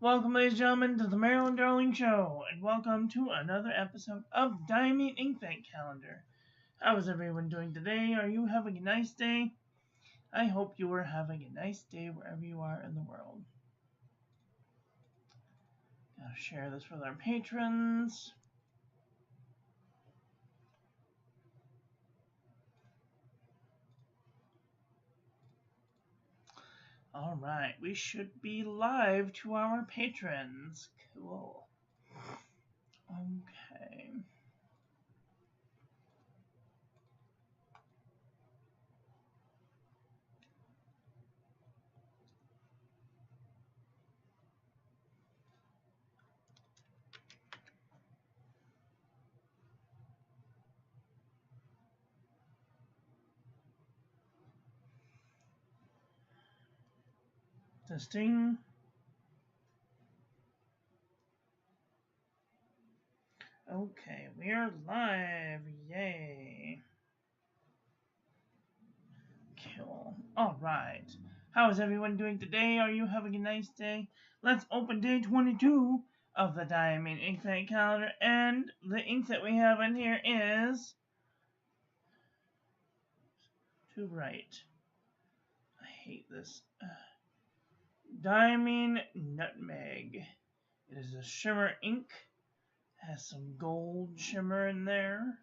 Welcome, ladies and gentlemen, to the Marilyn Darling Show, and welcome to another episode of Diamine Inkvent Calendar. How is everyone doing today? Are you having a nice day? I hope you are having a nice day wherever you are in the world. Gotta share this with our patrons. Alright, we should be live to our patrons. Cool. Okay. Testing. Okay, we are live. Yay. Cool. Alright. How is everyone doing today? Are you having a nice day? Let's open day 22 of the Diamine Inkvent Calendar. And the ink that we have in here is... to write. I hate this. Diamine Nutmeg. It is a shimmer ink. Has some gold shimmer in there.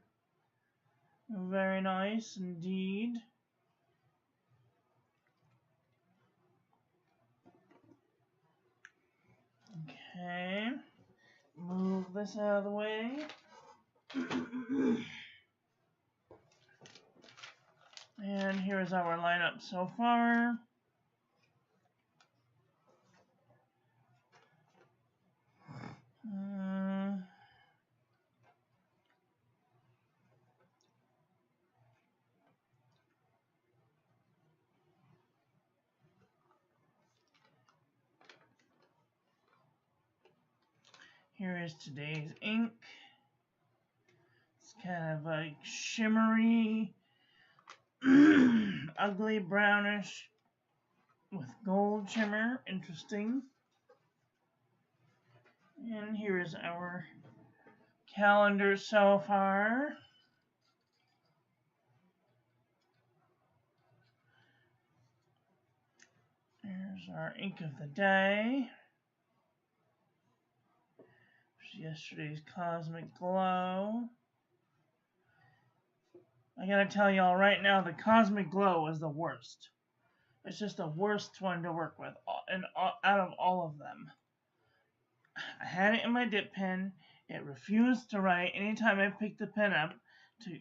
Very nice indeed. Okay. Move this out of the way. And here is our lineup so far. Here is today's ink. It's kind of like shimmery, ugly brownish with gold shimmer. Interesting. And here is our calendar so far. Here's our ink of the day. Yesterday's Cosmic Glow. I gotta tell y'all right now, the Cosmic Glow is the worst. It's just the worst one to work with out of all of them. I had it in my dip pen. It refused to write. Anytime I picked the pen up to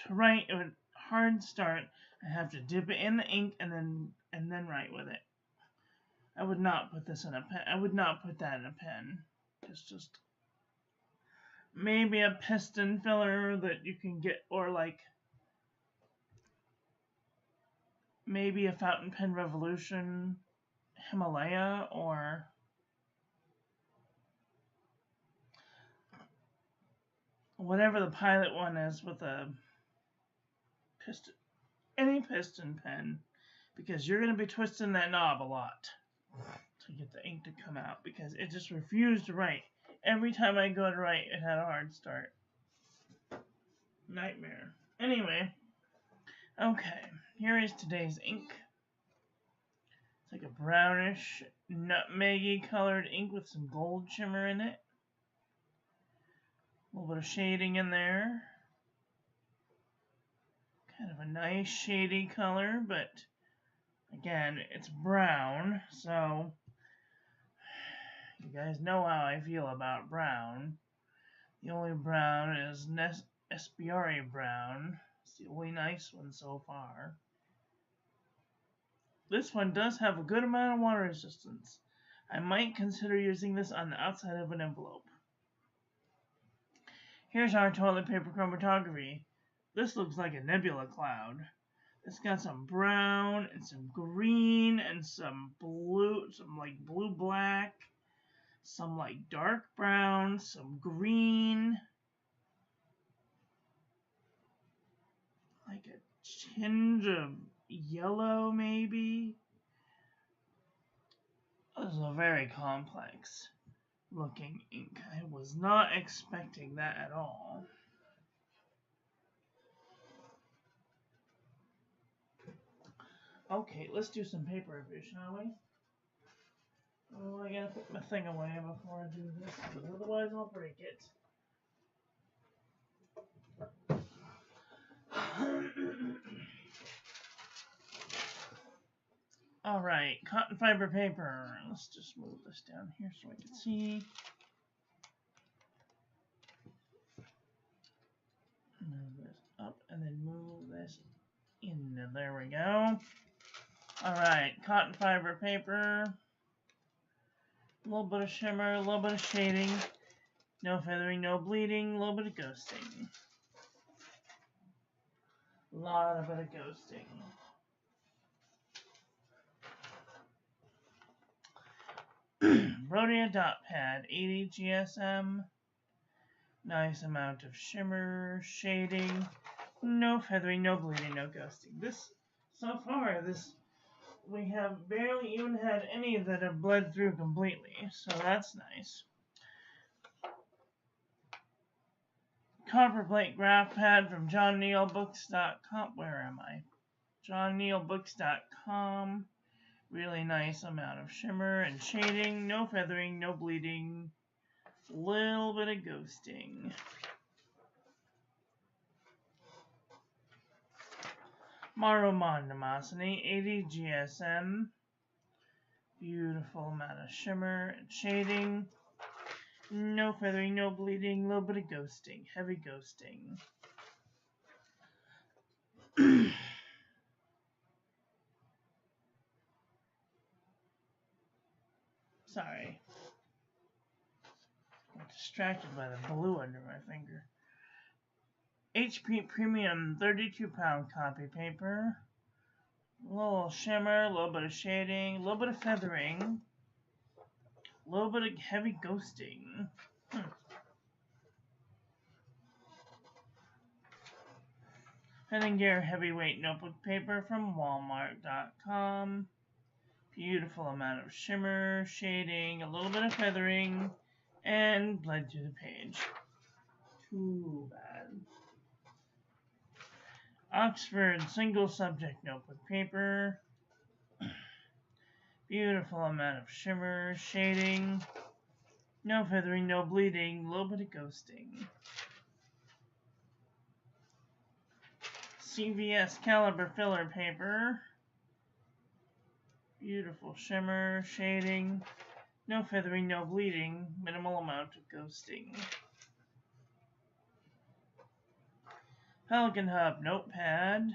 write, it would hard start. I have to dip it in the ink and then write with it. I would not put this in a pen. I would not put that in a pen. It's just maybe a piston filler that you can get, or like maybe a Fountain Pen Revolution Himalaya, or whatever the Pilot one is with a piston, any piston pen, because you're going to be twisting that knob a lot to get the ink to come out, because it just refused to write. Every time I go to write, it had a hard start. Nightmare. Anyway, okay, here is today's ink. It's like a brownish, nutmeggy colored ink with some gold shimmer in it. A little bit of shading in there. Kind of a nice shady color, but again, it's brown, so you guys know how I feel about brown. The only brown is Espiari brown. It's the only nice one so far. This one does have a good amount of water resistance. I might consider using this on the outside of an envelope. Here's our toilet paper chromatography. This looks like a nebula cloud. It's got some brown and some green and some blue, some like blue-black, some like dark brown, some green, like a tinge of yellow maybe. This is a very complex looking ink. I was not expecting that at all. Okay, let's do some paper review, shall we? Oh, I gotta put my thing away before I do this, because otherwise I'll break it. Alright, cotton fiber paper. Let's just move this down here so I can see. Move this up and then move this in. There we go. Alright, cotton fiber paper. A little bit of shimmer, a little bit of shading. No feathering, no bleeding, a little bit of ghosting. A lot of bit of ghosting. Rhodia dot pad, 80 GSM. Nice amount of shimmer, shading. No feathering, no bleeding, no ghosting. So far, we have barely even had any that have bled through completely, so that's nice. Copperplate graph pad from johnneilbooks.com. Where am I? johnneilbooks.com. Really nice amount of shimmer and shading. No feathering, no bleeding. Little bit of ghosting. Marumandamasani, 80 GSM. Beautiful amount of shimmer and shading. No feathering, no bleeding. Little bit of ghosting. Heavy ghosting. Sorry. I'm distracted by the blue under my finger. HP Premium 32-pound copy paper. A little shimmer, a little bit of shading, a little bit of feathering, a little bit of heavy ghosting. Gear heavyweight notebook paper from Walmart.com. Beautiful amount of shimmer, shading, a little bit of feathering, and bled through the page. Too bad. Oxford single subject notebook paper. Beautiful amount of shimmer, shading, no feathering, no bleeding, a little bit of ghosting. CVS caliber filler paper. Beautiful shimmer, shading, no feathering, no bleeding, minimal amount of ghosting. Pelican Hub notepad.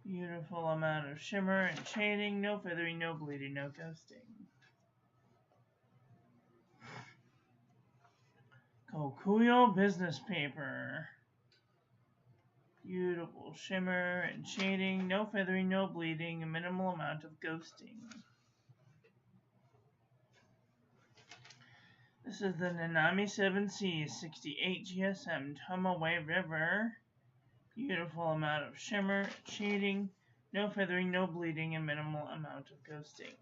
Beautiful amount of shimmer and shading, no feathering, no bleeding, no ghosting. Kokuyo business paper. Beautiful shimmer and shading, no feathering, no bleeding, a minimal amount of ghosting. This is the Nanami 7C 68 GSM Tomaway River. Beautiful amount of shimmer and shading, no feathering, no bleeding, and minimal amount of ghosting.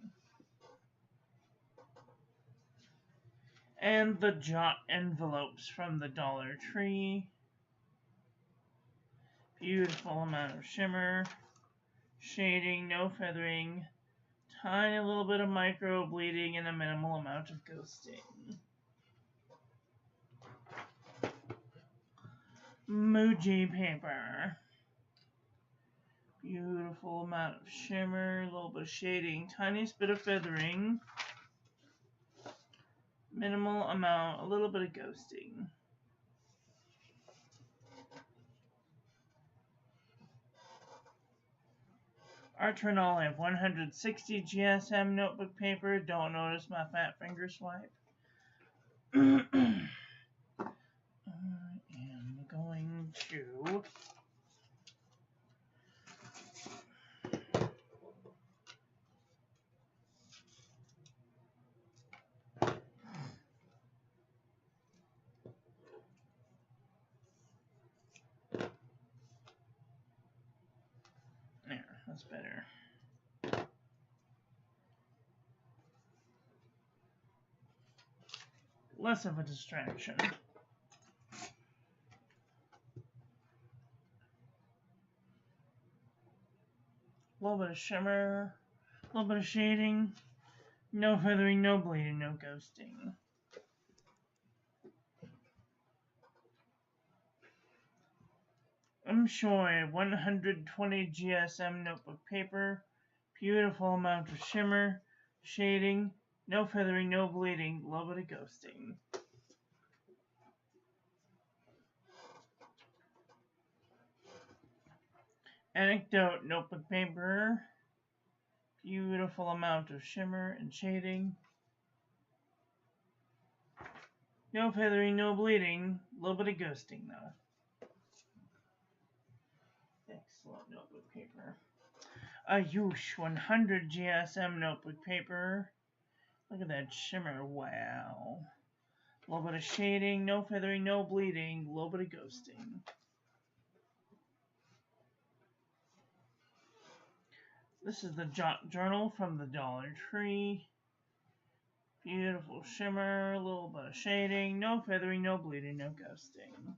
And the Jot envelopes from the Dollar Tree. Beautiful amount of shimmer, shading, no feathering, tiny little bit of micro bleeding, and a minimal amount of ghosting. Muji paper. Beautiful amount of shimmer, a little bit of shading, tiniest bit of feathering, minimal amount, a little bit of ghosting. Artern Olive 160 GSM notebook paper. Don't notice my fat finger swipe. I am going to there, that's better. less of a distraction. A little bit of shimmer, a little bit of shading, no feathering, no bleeding, no ghosting. I'm showing 120 GSM notebook paper, beautiful amount of shimmer, shading, no feathering, no bleeding, a little bit of ghosting. Anecdote notebook paper, beautiful amount of shimmer and shading, no feathering, no bleeding, a little bit of ghosting though. Excellent notebook paper. Ayush 100 GSM notebook paper. Look at that shimmer, wow. A little bit of shading, no feathering, no bleeding, a little bit of ghosting. This is the journal from the Dollar Tree. Beautiful shimmer, a little bit of shading, no feathering, no bleeding, no ghosting.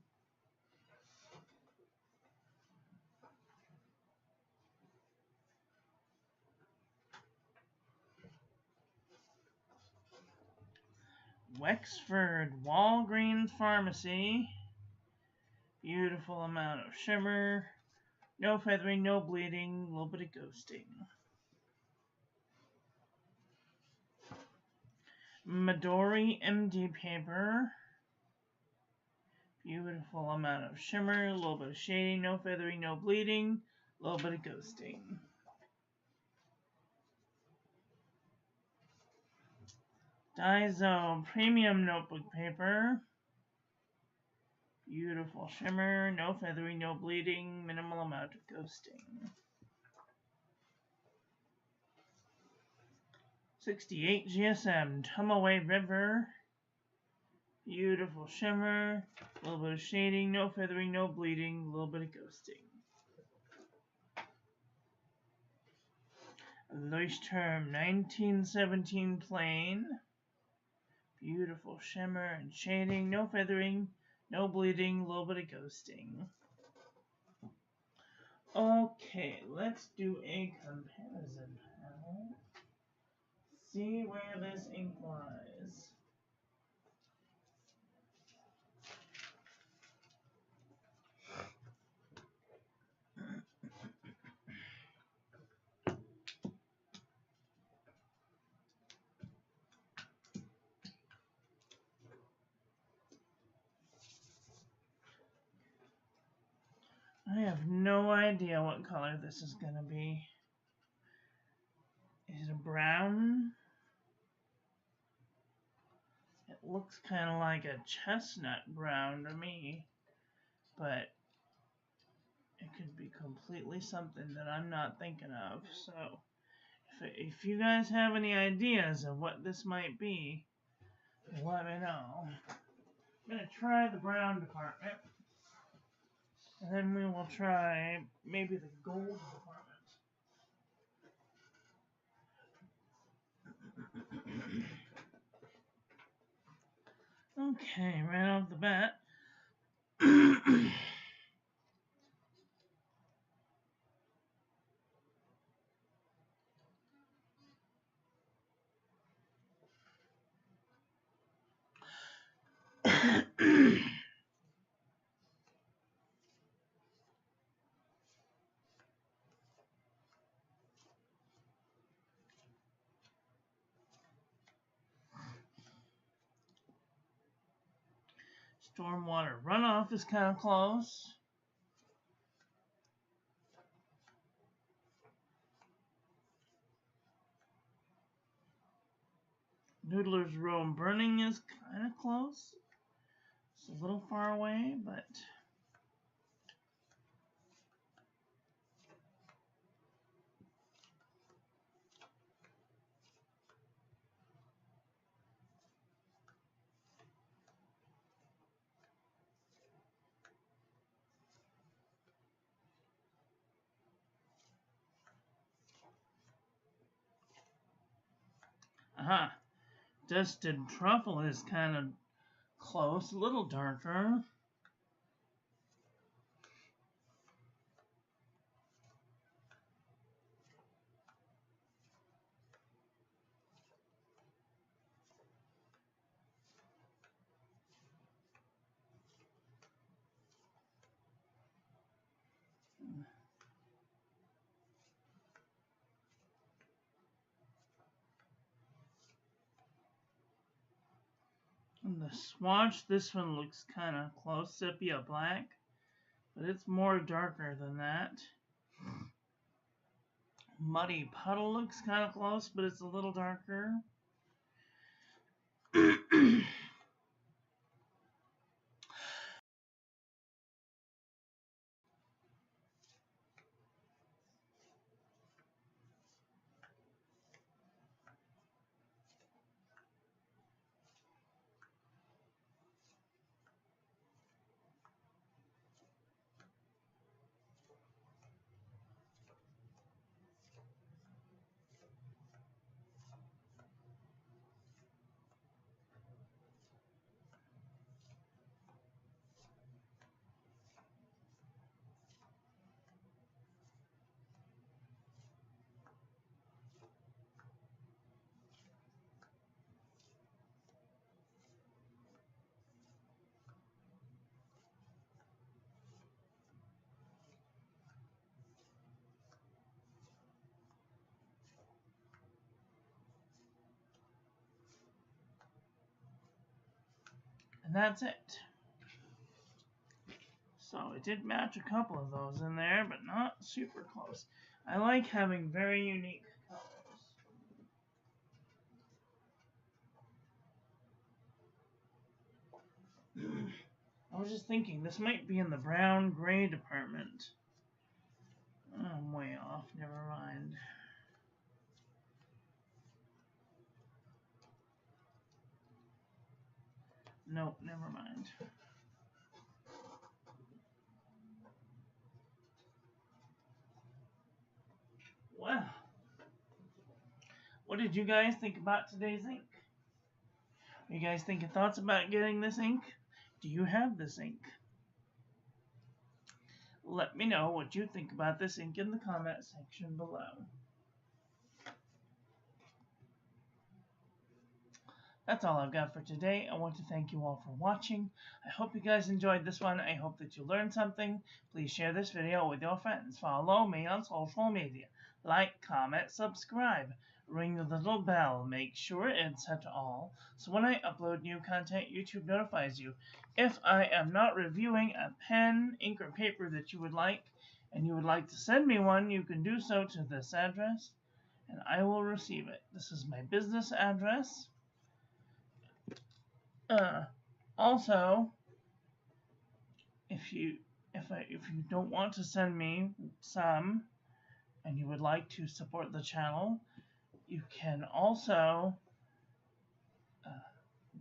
Wexford Walgreens Pharmacy. Beautiful amount of shimmer, no feathering, no bleeding, a little bit of ghosting. Midori MD paper. Beautiful amount of shimmer, a little bit of shading, no feathering, no bleeding, a little bit of ghosting. Daiso Premium Notebook Paper. Beautiful shimmer, no feathering, no bleeding, minimal amount of ghosting. 68 GSM Tumaway River. Beautiful shimmer, a little bit of shading, no feathering, no bleeding, a little bit of ghosting. Leuchtturm 1917 Plain. Beautiful shimmer and shading, no feathering, no bleeding, a little bit of ghosting. Okay, let's do a comparison panel. See where this ink lies. I have no idea what color this is going to be. Is it a brown? It looks kind of like a chestnut brown to me, but it could be completely something that I'm not thinking of. So if you guys have any ideas of what this might be, let me know. I'm going to try the brown department. And then we will try maybe the gold department. Okay, right off the bat. Stormwater runoff is kind of close. Noodler's Row and Burning is kind of close. It's a little far away, but Dusted Truffle is kind of Close, a little darker. And the swatch, this one looks kind of close, sepia black, but it's more darker than that. Muddy Puddle looks kind of close, but it's a little darker. And that's it. So it did match a couple of those in there, but not super close. I like having very unique colors. I was just thinking, this might be in the brown gray department. I'm way off, never mind. Nope, never mind. Well, what did you guys think about today's ink? Are you guys thinking thoughts about getting this ink? Do you have this ink? Let me know what you think about this ink in the comment section below. That's all I've got for today. I want to thank you all for watching. I hope you guys enjoyed this one. I hope that you learned something. Please share this video with your friends. Follow me on social media. Like, comment, subscribe. Ring the little bell. Make sure it's set to all, so when I upload new content, YouTube notifies you. If I am not reviewing a pen, ink, or paper that you would like, and you would like to send me one, you can do so to this address, and I will receive it. This is my business address. Also, if you don't want to send me some, and you would like to support the channel, you can also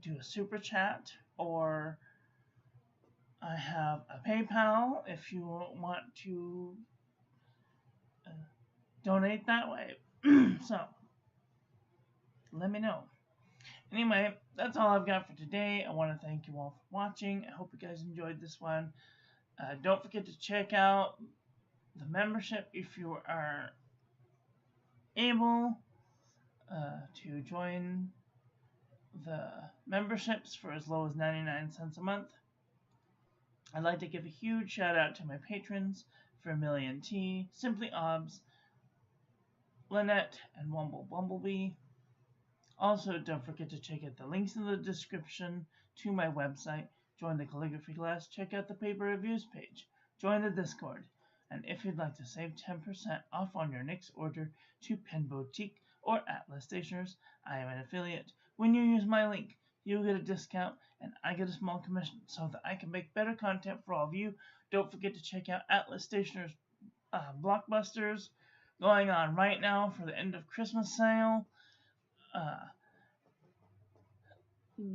do a super chat, or I have a PayPal if you want to donate that way. So let me know. Anyway, that's all I've got for today. I want to thank you all for watching. I hope you guys enjoyed this one. Don't forget to check out the membership if you are able to join the memberships for as low as 99 cents a month. I'd like to give a huge shout out to my patrons, Vermilion T, Simply Obs, Lynette, and Wumble Bumblebee. Also, don't forget to check out the links in the description to my website, join the calligraphy class, check out the paper reviews page, join the Discord, and if you'd like to save 10% off on your next order to Pen Boutique or Atlas Stationers, I am an affiliate. When you use my link, you get a discount and I get a small commission so that I can make better content for all of you. Don't forget to check out Atlas Stationers Blockbusters going on right now for the end of Christmas sale.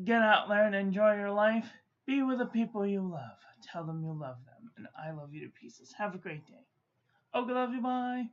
Get out there and enjoy your life. Be with the people you love. Tell them you love them. And I love you to pieces. Have a great day. Okay, love you. Bye.